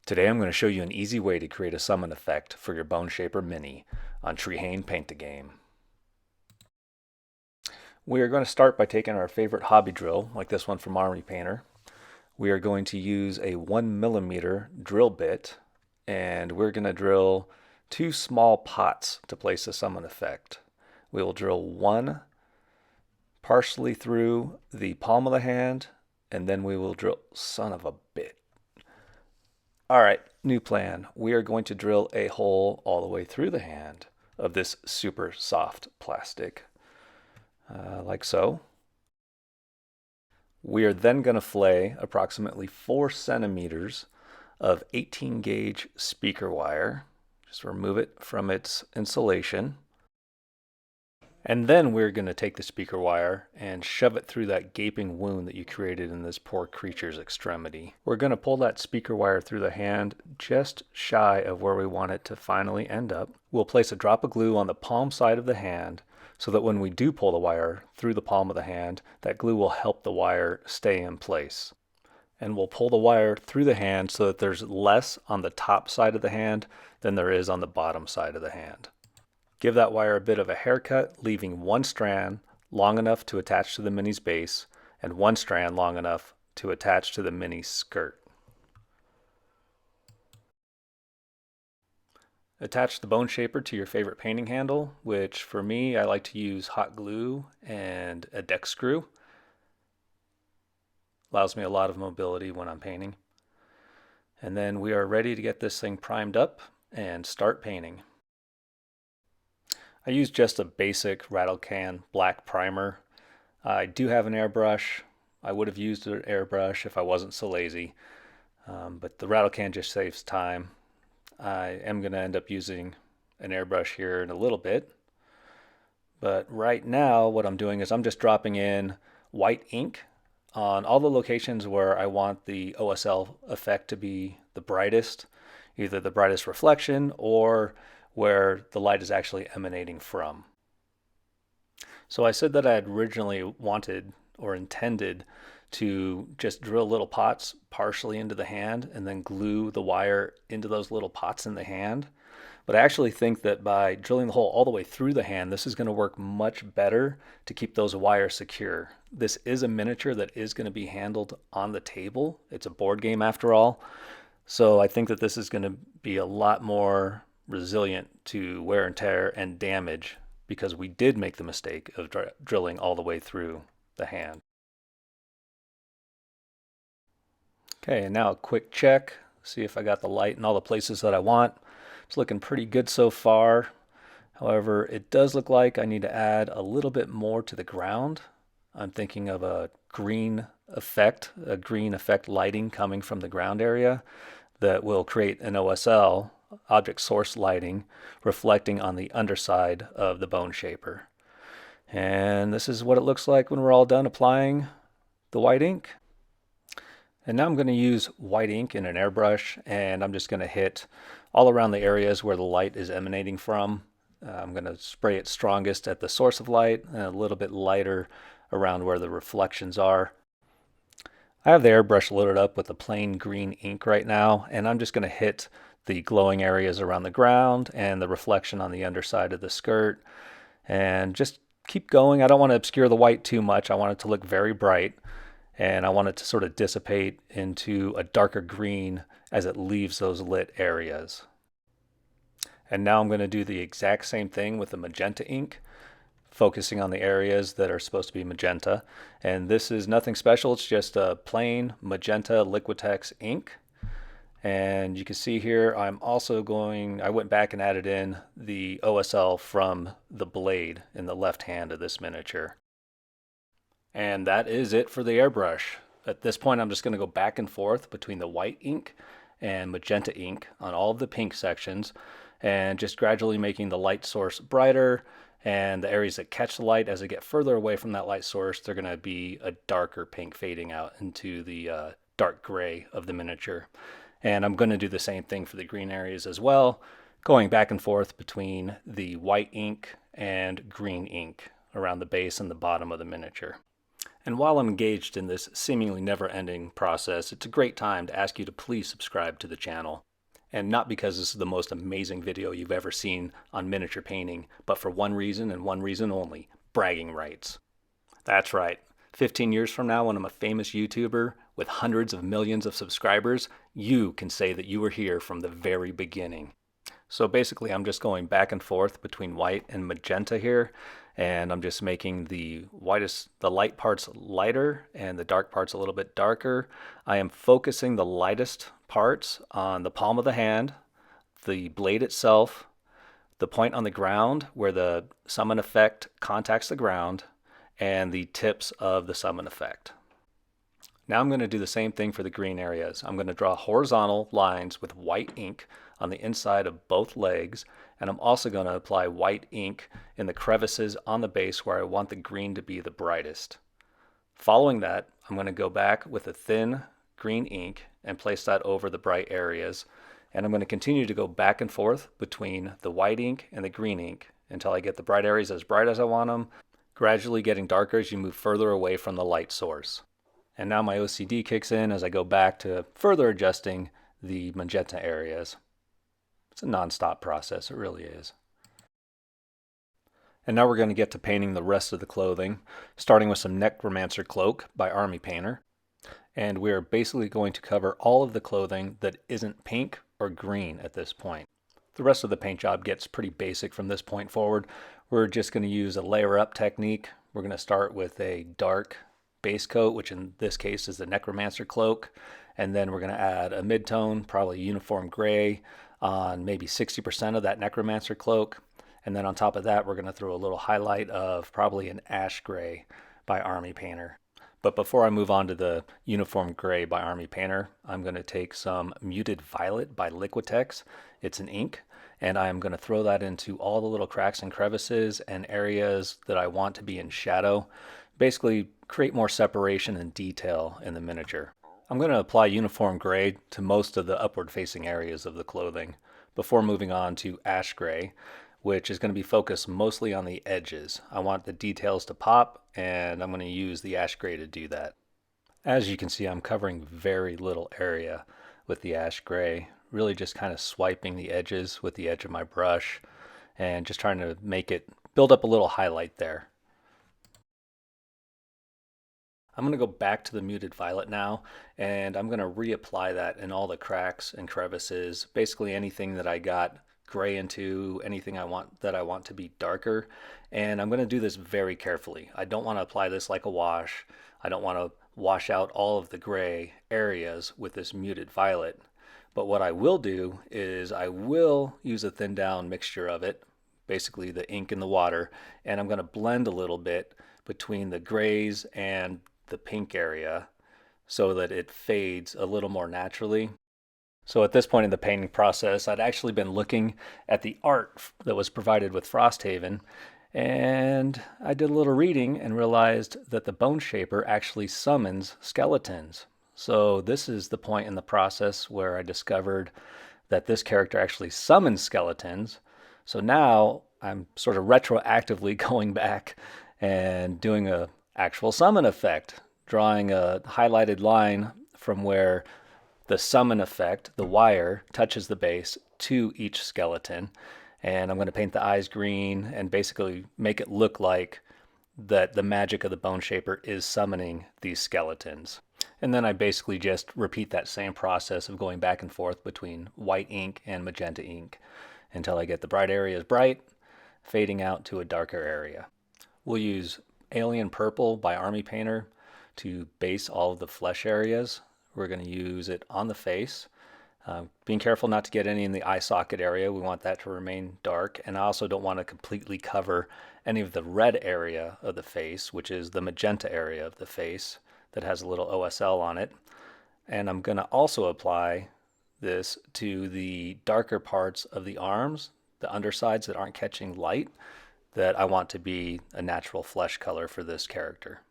Today I'm going to show you an easy way to create a summon effect for your Boneshaper Mini on Frosthaven Boneshaper. We are going to start by taking our favorite hobby drill, like this one from Army Painter. We are going to use a 1mm drill bit, and we're going to drill 2 small pots to place the summon effect. We will drill one partially through the palm of the hand, and then we will drill, son of a bit. All right, new plan. We are going to drill a hole all the way through the hand of this super soft plastic, like so. We are then going to flay approximately 4 centimeters of 18 gauge speaker wire. Just remove it from its insulation. And then we're going to take the speaker wire and shove it through that gaping wound that you created in this poor creature's extremity. We're going to pull that speaker wire through the hand just shy of where we want it to finally end up. We'll place a drop of glue on the palm side of the hand so that when we do pull the wire through the palm of the hand, that glue will help the wire stay in place. And we'll pull the wire through the hand so that there's less on the top side of the hand than there is on the bottom side of the hand. Give that wire a bit of a haircut, leaving one strand long enough to attach to the mini's base and one strand long enough to attach to the mini's skirt. Attach the Boneshaper to your favorite painting handle, which for me I like to use hot glue and a deck screw. Allows me a lot of mobility when I'm painting. And then we are ready to get this thing primed up and start painting. I use just a basic rattle can black primer. I do have an airbrush. I would have used an airbrush if I wasn't so lazy, but the rattle can just saves time. I am going to end up using an airbrush here in a little bit, but right now what I'm doing is I'm just dropping in white ink on all the locations where I want the OSL effect to be the brightest, either the brightest reflection or where the light is actually emanating from. So I said that I had originally wanted or intended to just drill little pots partially into the hand and then glue the wire into those little pots in the hand. But I actually think that by drilling the hole all the way through the hand, this is going to work much better to keep those wires secure. This is a miniature that is going to be handled on the table. It's a board game after all. So I think that this is going to be a lot more resilient to wear and tear and damage because we did make the mistake of drilling all the way through the hand. Okay, and now a quick check, see if I got the light in all the places that I want. It's looking pretty good so far. However, it does look like I need to add a little bit more to the ground. I'm thinking of a green effect lighting coming from the ground area that will create an OSL, object source lighting, reflecting on the underside of the Boneshaper. And this is what it looks like when we're all done applying the white ink. And now I'm going to use white ink in an airbrush, and I'm just going to hit all around the areas where the light is emanating from. I'm going to spray it strongest at the source of light and a little bit lighter around where the reflections are. I have the airbrush loaded up with the plain green ink right now, and I'm just going to hit the glowing areas around the ground and the reflection on the underside of the skirt, and just keep going. I don't want to obscure the white too much. I want it to look very bright, and I want it to sort of dissipate into a darker green as it leaves those lit areas. And now I'm going to do the exact same thing with the magenta ink, focusing on the areas that are supposed to be magenta. And this is nothing special, it's just a plain magenta Liquitex ink. And you can see here I went back and added in the OSL from the blade in the left hand of this miniature. And that is it for the airbrush. At this point I'm just going to go back and forth between the white ink and magenta ink on all of the pink sections, and just gradually making the light source brighter, and the areas that catch the light as they get further away from that light source, they're going to be a darker pink fading out into the dark gray of the miniature. And I'm going to do the same thing for the green areas as well, going back and forth between the white ink and green ink around the base and the bottom of the miniature. And while I'm engaged in this seemingly never-ending process, it's a great time to ask you to please subscribe to the channel. And not because this is the most amazing video you've ever seen on miniature painting, but for one reason and one reason only: bragging rights. That's right. 15 years from now, when I'm a famous YouTuber with hundreds of millions of subscribers, you can say that you were here from the very beginning. So basically, I'm just going back and forth between white and magenta here, and I'm just making the light parts lighter and the dark parts a little bit darker. I am focusing the lightest parts on the palm of the hand, the blade itself, the point on the ground where the summon effect contacts the ground, and the tips of the summon effect. Now I'm going to do the same thing for the green areas. I'm going to draw horizontal lines with white ink on the inside of both legs, and I'm also going to apply white ink in the crevices on the base where I want the green to be the brightest. Following that, I'm going to go back with a thin green ink and place that over the bright areas, and I'm going to continue to go back and forth between the white ink and the green ink until I get the bright areas as bright as I want them, gradually getting darker as you move further away from the light source. And now my OCD kicks in as I go back to further adjusting the magenta areas. It's a non-stop process, it really is. And now we're going to get to painting the rest of the clothing, starting with some necromancer cloak by Army Painter. And we're basically going to cover all of the clothing that isn't pink or green at this point. The rest of the paint job gets pretty basic from this point forward. We're just going to use a layer up technique. We're going to start with a dark base coat, which in this case is the necromancer cloak, and then we're going to add a mid-tone, probably uniform gray, on maybe 60% of that necromancer cloak, and then on top of that we're going to throw a little highlight of probably an ash gray by Army Painter. But before I move on to the uniform gray by Army Painter, I'm going to take some muted violet by Liquitex. It's an ink, and I'm going to throw that into all the little cracks and crevices and areas that I want to be in shadow. Basically create more separation and detail in the miniature. I'm going to apply uniform gray to most of the upward facing areas of the clothing before moving on to ash gray, which is going to be focused mostly on the edges. I want the details to pop, and I'm going to use the ash gray to do that. As you can see, I'm covering very little area with the ash gray, really just kind of swiping the edges with the edge of my brush and just trying to make it build up a little highlight there. I'm going to go back to the muted violet now, and I'm going to reapply that in all the cracks and crevices, basically anything that I got gray into, anything I want to be darker. And I'm going to do this very carefully. I don't want to apply this like a wash. I don't want to wash out all of the gray areas with this muted violet. But what I will do is I will use a thin down mixture of it, basically the ink and the water, and I'm going to blend a little bit between the grays and the pink area so that it fades a little more naturally. So at this point in the painting process, I'd actually been looking at the art that was provided with Frosthaven, and I did a little reading and realized that the Boneshaper actually summons skeletons. So this is the point in the process where I discovered that this character actually summons skeletons. So now I'm sort of retroactively going back and doing a actual summon effect, drawing a highlighted line from where the summon effect, the wire, touches the base to each skeleton. And I'm going to paint the eyes green and basically make it look like that the magic of the Boneshaper is summoning these skeletons. And then I basically just repeat that same process of going back and forth between white ink and magenta ink until I get the bright areas bright, fading out to a darker area. We'll use Alien Purple by Army Painter to base all of the flesh areas. We're going to use it on the face, being careful not to get any in the eye socket area. We want that to remain dark, and I also don't want to completely cover any of the red area of the face, which is the magenta area of the face that has a little OSL on it. And I'm going to also apply this to the darker parts of the arms, the undersides that aren't catching light, that I want to be a natural flesh color for this character.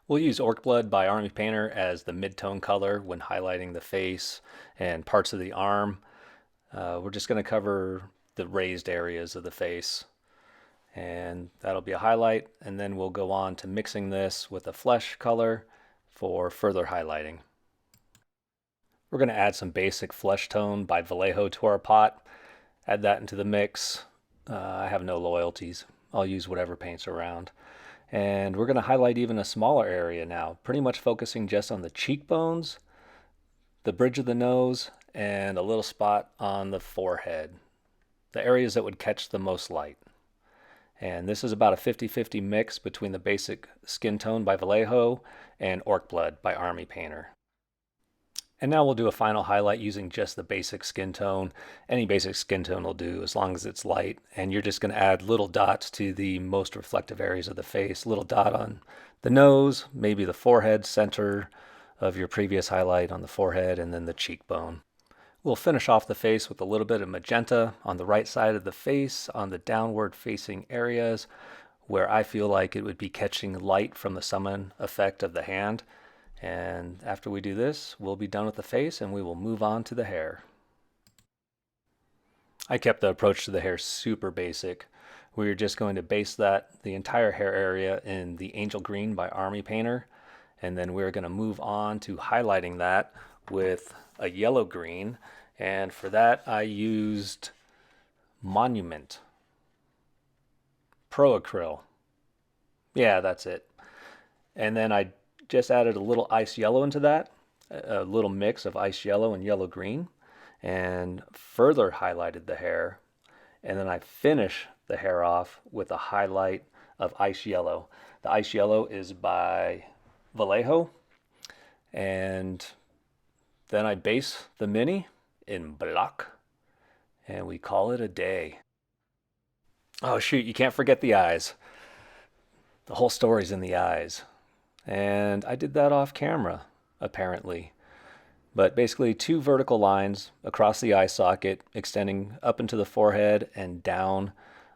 We'll use Orc Blood by Army Painter as the mid-tone color when highlighting the face and parts of the arm. We're just going to cover the raised areas of the face. And that'll be a highlight, and then we'll go on to mixing this with a flesh color for further highlighting. We're going to add some basic flesh tone by Vallejo to our pot. Add that into the mix. I have no loyalties. I'll use whatever paint's around. And we're going to highlight even a smaller area now, pretty much focusing just on the cheekbones, the bridge of the nose, and a little spot on the forehead, the areas that would catch the most light. And this is about a 50-50 mix between the basic skin tone by Vallejo and Orc Blood by Army Painter. And now we'll do a final highlight using just the basic skin tone. Any basic skin tone will do as long as it's light. And you're just going to add little dots to the most reflective areas of the face. Little dot on the nose, maybe the forehead, center of your previous highlight on the forehead, and then the cheekbone. We'll finish off the face with a little bit of magenta on the right side of the face on the downward facing areas where I feel like it would be catching light from the summon effect of the hand. And after we do this, we'll be done with the face and we will move on to the hair. I kept the approach to the hair super basic. We're just going to base the entire hair area in the Angel Green by Army Painter. And then we're going to move on to highlighting that with a yellow green. And for that, I used Monument Pro Acryl. Yeah, that's it. And then I just added a little ice yellow into that, a little mix of ice yellow and yellow green, and further highlighted the hair. And then I finish the hair off with a highlight of ice yellow. The ice yellow is by Vallejo. And then I base the mini in black, and we call it a day. Oh shoot, you can't forget the eyes. The whole story's in the eyes. And I did that off camera, apparently. But basically 2 vertical lines across the eye socket, extending up into the forehead and down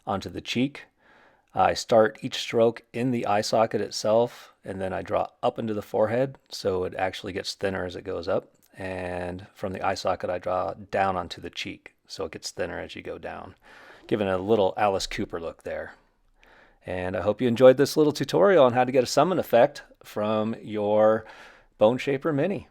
onto the cheek. I start each stroke in the eye socket itself, and then I draw up into the forehead, so it actually gets thinner as it goes up. And from the eye socket, I draw down onto the cheek, so it gets thinner as you go down, giving it a little Alice Cooper look there. And I hope you enjoyed this little tutorial on how to get a summon effect from your Boneshaper Mini.